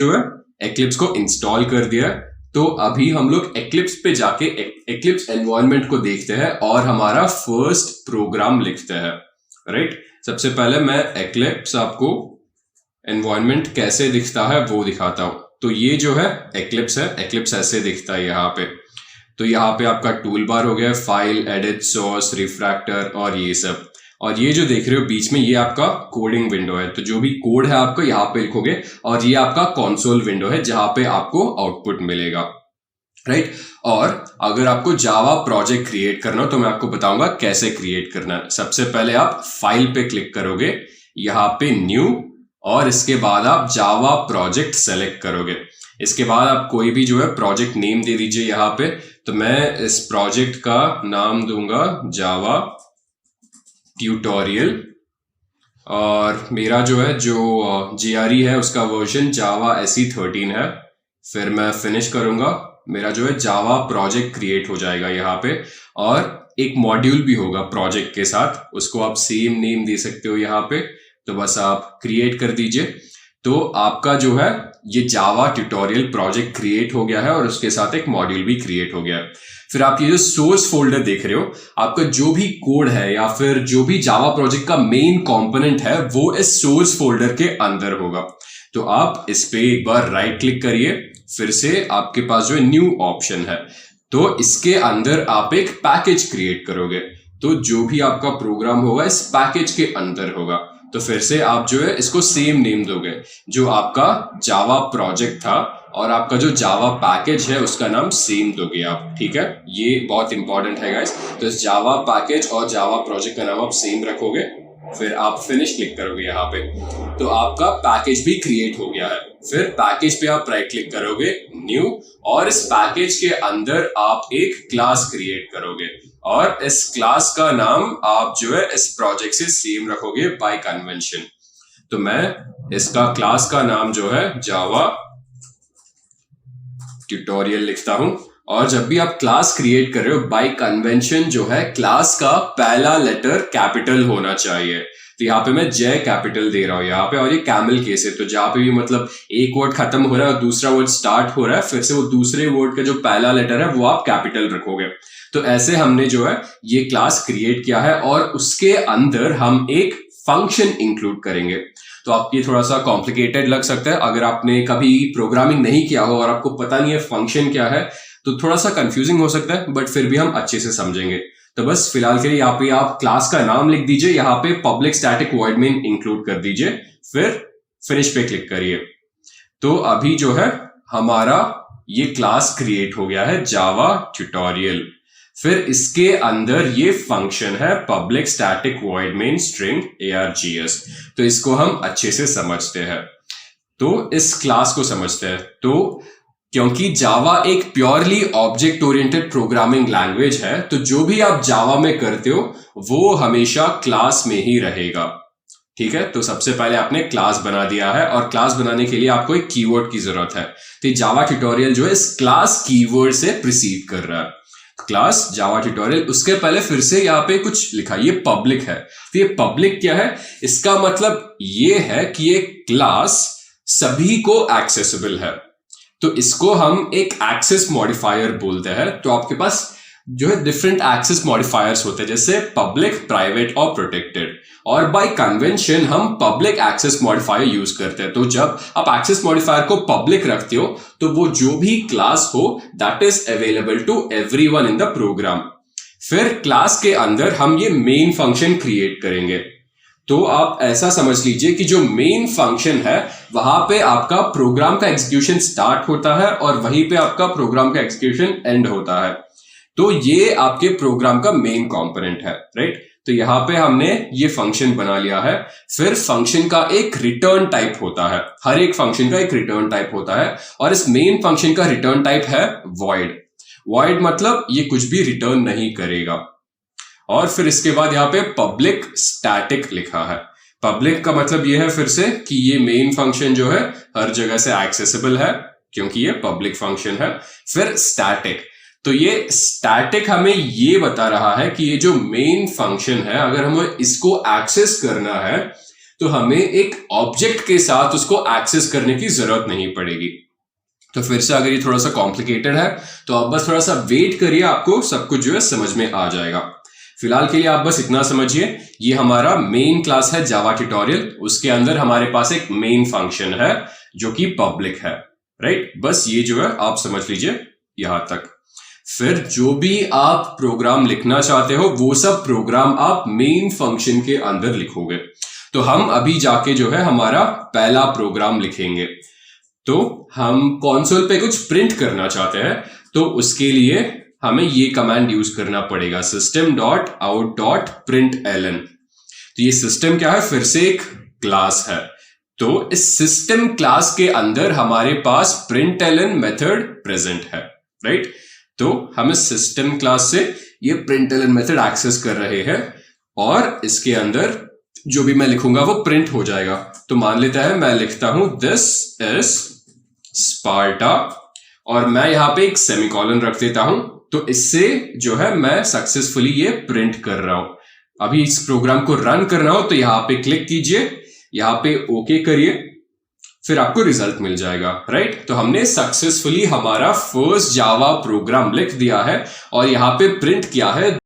जो है एक्लिप्स को इंस्टॉल कर दिया। तो अभी हम लोग एक्लिप्स पे जाके एक्लिप्स एनवायरनमेंट को देखते हैं और हमारा फर्स्ट प्रोग्राम लिखते हैं। राइट, सबसे पहले मैं एक्लिप्स आपको एनवायरनमेंट कैसे दिखता है वो दिखाता हूं। तो ये जो है एक्लिप्स है, एक्लिप्स ऐसे दिखता है यहाँ पे। तो यहाँ पे आपका टूल बार हो गया, फाइल, एडिट, सोर्स, रिफ्रैक्टर और ये सब। और ये जो देख रहे हो बीच में, ये आपका कोडिंग विंडो है। तो जो भी कोड है आपका यहाँ पे लिखोगे, और ये आपका कंसोल विंडो है जहां पे आपको आउटपुट मिलेगा। राइट, और अगर आपको जावा प्रोजेक्ट क्रिएट करना हो तो मैं आपको बताऊंगा कैसे क्रिएट करना है। सबसे पहले आप फाइल पे क्लिक करोगे, यहाँ पे न्यू, और इसके बाद आप जावा प्रोजेक्ट सेलेक्ट करोगे। इसके बाद आप कोई भी जो है प्रोजेक्ट नेम दे दीजिए यहाँ पे। तो मैं इस प्रोजेक्ट का नाम दूंगा जावा ट्यूटोरियल, और मेरा जो है जो जीआरई है उसका वर्जन जावा SE13 है। फिर मैं फिनिश करूंगा, मेरा जो है जावा प्रोजेक्ट क्रिएट हो जाएगा यहाँ पे। और एक मॉड्यूल भी होगा प्रोजेक्ट के साथ, उसको आप सेम नेम दे सकते हो यहाँ पे। तो बस आप क्रिएट कर दीजिए। तो आपका जो है ये जावा ट्यूटोरियल प्रोजेक्ट क्रिएट हो गया है और उसके साथ एक मॉड्यूल भी क्रिएट हो गया है। फिर आप ये जो सोर्स फोल्डर देख रहे हो, आपका जो भी कोड है या फिर जो भी जावा प्रोजेक्ट का मेन कंपोनेंट है वो इस सोर्स फोल्डर के अंदर होगा। तो आप इस पे एक बार राइट क्लिक करिए, फिर से आपके पास जो है न्यू ऑप्शन है। तो इसके अंदर आप एक पैकेज क्रिएट करोगे। तो जो भी आपका प्रोग्राम होगा इस पैकेज के अंदर होगा। तो फिर से आप जो है इसको सेम नेम दोगे जो आपका जावा प्रोजेक्ट था, और आपका जो जावा पैकेज है उसका नाम सेम दोगे आप। ठीक है, ये बहुत इंपॉर्टेंट है गाइस। तो इस जावा पैकेज और जावा प्रोजेक्ट का नाम आप सेम रखोगे, फिर आप फिनिश क्लिक करोगे यहाँ पे। तो आपका पैकेज भी क्रिएट हो गया है। फिर पैकेज पे आप राइट क्लिक करोगे, न्यू, और इस पैकेज के अंदर आप एक क्लास क्रिएट करोगे, और इस क्लास का नाम आप जो है इस प्रोजेक्ट से सेम रखोगे बाय कन्वेंशन। तो मैं इसका क्लास का नाम जो है जावा ट्यूटोरियल लिखता हूं। और जब भी आप क्लास क्रिएट कर रहे हो, बाय कन्वेंशन जो है क्लास का पहला लेटर कैपिटल होना चाहिए। तो यहाँ पे मैं जय कैपिटल दे रहा हूं यहाँ पे, और ये कैमल केस है। तो जहां पे भी मतलब एक वर्ड खत्म हो रहा है और दूसरा वर्ड स्टार्ट हो रहा है, फिर से वो दूसरे वर्ड का जो पहला लेटर है वो आप कैपिटल रखोगे। तो ऐसे हमने जो है ये क्लास क्रिएट किया है, और उसके अंदर हम एक फंक्शन इंक्लूड करेंगे। तो आपको ये थोड़ा सा कॉम्प्लिकेटेड लग सकता है अगर आपने कभी प्रोग्रामिंग नहीं किया हो और आपको पता नहीं है फंक्शन क्या है, तो थोड़ा सा कंफ्यूजिंग हो सकता है, बट फिर भी हम अच्छे से समझेंगे। तो बस फिलहाल के लिए यहाँ पे आप क्लास का नाम लिख दीजिए, यहाँ पे public static void main include कर दीजिए, फिर फिनिश पे क्लिक करिए। तो अभी जो है हमारा ये क्लास क्रिएट हो गया है जावा ट्यूटोरियल। फिर इसके अंदर ये फंक्शन है public static void main string args। तो इसको हम अच्छे से समझते हैं। तो इस क्लास को समझते हैं। तो क्योंकि जावा एक purely object oriented programming language है, तो जो भी आप जावा में करते हो वो हमेशा क्लास में ही रहेगा। ठीक है, तो सबसे पहले आपने क्लास बना दिया है, और क्लास बनाने के लिए आपको एक कीवर्ड की जरूरत है। तो जावा ट्यूटोरियल जो है इस क्लास कीवर्ड से प्रीसीड कर रहा है। क्लास जावा ट्यूटोरियल, उसके पहले फिर से यहाँ पे कुछ लिखा, ये पब्लिक है। तो ये पब्लिक क्या है, इसका मतलब ये है कि ये क्लास सभी को एक्सेसिबल है। तो इसको हम एक एक्सेस मॉडिफायर बोलते हैं। तो आपके पास जो है डिफरेंट एक्सेस मॉडिफायर्स होते हैं, जैसे पब्लिक, प्राइवेट और प्रोटेक्टेड। और बाय कन्वेंशन हम पब्लिक एक्सेस मॉडिफायर यूज करते हैं। तो जब आप एक्सेस मॉडिफायर को पब्लिक रखते हो तो वो जो भी क्लास हो that is available to everyone in the programme. फिर क्लास के अंदर हम ये मेन फंक्शन क्रिएट करेंगे। तो आप ऐसा समझ लीजिए कि जो मेन फंक्शन है वहां पे आपका प्रोग्राम का एग्जीक्यूशन स्टार्ट होता है और वहीं पे आपका प्रोग्राम का एग्जीक्यूशन एंड होता है। तो ये आपके प्रोग्राम का मेन कंपोनेंट है। राइट, तो यहां पे हमने ये फंक्शन बना लिया है। फिर फंक्शन का एक रिटर्न टाइप होता है, हर एक फंक्शन का एक रिटर्न टाइप होता है, और इस मेन फंक्शन का रिटर्न टाइप है वॉइड। वॉइड मतलब ये कुछ भी रिटर्न नहीं करेगा। और फिर इसके बाद यहाँ पे पब्लिक स्टैटिक लिखा है। पब्लिक का मतलब ये है फिर से कि ये मेन फंक्शन जो है हर जगह से एक्सेसिबल है क्योंकि ये पब्लिक फंक्शन है। फिर स्टैटिक, तो ये स्टैटिक हमें ये बता रहा है कि ये जो मेन फंक्शन है अगर हमें इसको एक्सेस करना है तो हमें एक ऑब्जेक्ट के साथ उसको एक्सेस करने की जरूरत नहीं पड़ेगी। तो फिर से अगर ये थोड़ा सा कॉम्प्लिकेटेड है तो आप बस थोड़ा सा वेट करिए, आपको सब कुछ जो है समझ में आ जाएगा। फिलहाल के लिए आप बस इतना समझिए, ये हमारा मेन क्लास है जावा ट्यूटोरियल, उसके अंदर हमारे पास एक मेन फंक्शन है जो कि पब्लिक है, राइट। बस ये जो है आप समझ लीजिए यहां तक। फिर जो भी आप प्रोग्राम लिखना चाहते हो वो सब प्रोग्राम आप मेन फंक्शन के अंदर लिखोगे। तो हम अभी जाके जो है हमारा पहला प्रोग्राम लिखेंगे। तो हम कंसोल पे कुछ प्रिंट करना चाहते हैं, तो उसके लिए हमें ये कमांड यूज करना पड़ेगा, system.out.println। तो ये सिस्टम क्या है, फिर से एक क्लास है। तो इस सिस्टम क्लास के अंदर हमारे पास println मेथड प्रेजेंट है, राइट। तो हम इस सिस्टम क्लास से ये println मेथड एक्सेस कर रहे हैं और इसके अंदर जो भी मैं लिखूंगा वो प्रिंट हो जाएगा। तो मान लेता है मैं लिखता हूं दिस इज स्पार्टा और मैं यहां पे एक सेमीकोलन रख देता हूं, तो इससे जो है मैं सक्सेसफुली ये प्रिंट कर रहा हूं। अभी इस प्रोग्राम को रन करना हो तो यहां पे क्लिक कीजिए, यहां पे ओके करिए, फिर आपको रिजल्ट मिल जाएगा, राइट। तो हमने सक्सेसफुली हमारा फर्स्ट जावा प्रोग्राम लिख दिया है और यहां पे प्रिंट किया है